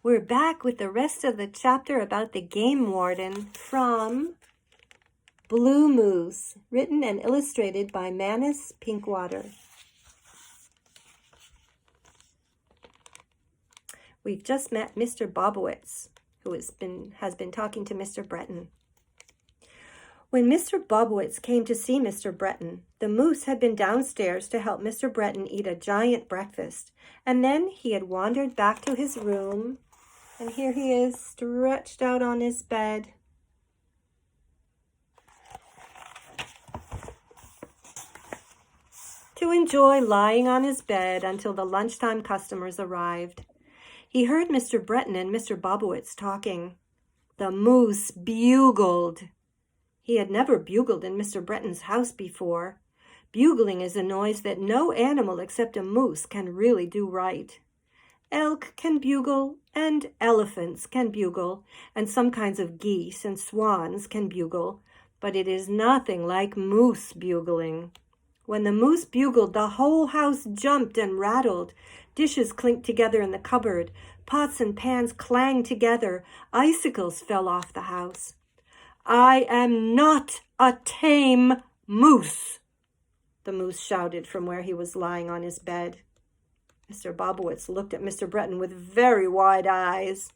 We're back with the rest of the chapter about the game warden from Blue Moose, written and illustrated by Manus Pinkwater. We've just met Mr. Bobowitz, who has been talking to Mr. Breton. When Mr. Bobowitz came to see Mr. Breton, the moose had been downstairs to help Mr. Breton eat a giant breakfast, and then he had wandered back to his room, and here he is, stretched out on his bed. To enjoy lying on his bed until the lunchtime customers arrived. He heard Mr. Breton and Mr. Bobowitz talking. The moose bugled. He had never bugled in Mr. Breton's house before. Bugling is a noise that no animal except a moose can really do right. Elk can bugle, and elephants can bugle, and some kinds of geese and swans can bugle, but it is nothing like moose bugling. When the moose bugled, the whole house jumped and rattled. Dishes clinked together in the cupboard. Pots and pans clanged together. Icicles fell off the house. "I am not a tame moose," the moose shouted from where he was lying on his bed. Mr. Bobowitz looked at Mr. Breton with very wide eyes.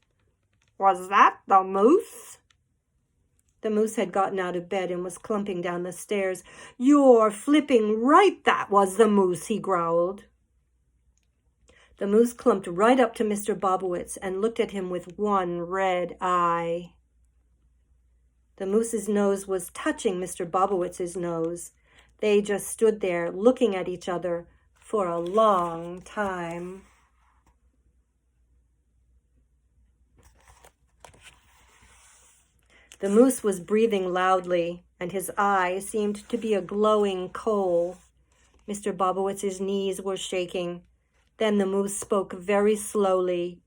"Was that the moose?" The moose had gotten out of bed and was clumping down the stairs. "You're flipping right, that was the moose," he growled. The moose clumped right up to Mr. Bobowitz and looked at him with one red eye. The moose's nose was touching Mr. Bobowitz's nose. They just stood there looking at each other for a long time. The moose was breathing loudly, and his eye seemed to be a glowing coal. Mr. Bobowitz's knees were shaking. Then the moose spoke very slowly.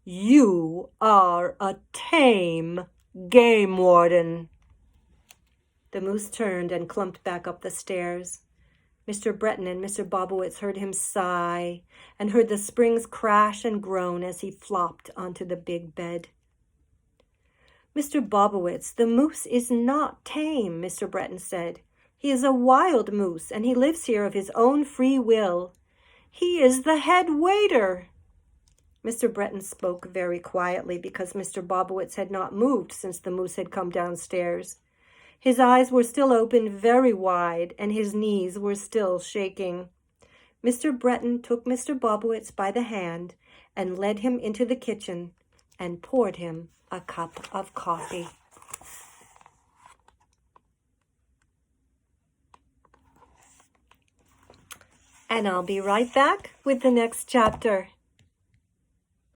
"You are a tame game warden." The moose turned and clumped back up the stairs. Mr. Breton and Mr. Bobowitz heard him sigh and heard the springs crash and groan as he flopped onto the big bed. "Mr. Bobowitz, the moose is not tame," Mr. Breton said. "He is a wild moose, and he lives here of his own free will. He is the head waiter." Mr. Breton spoke very quietly because Mr. Bobowitz had not moved since the moose had come downstairs. His eyes were still open very wide, and his knees were still shaking. Mr. Breton took Mr. Bobowitz by the hand and led him into the kitchen and poured him a cup of coffee. And I'll be right back with the next chapter.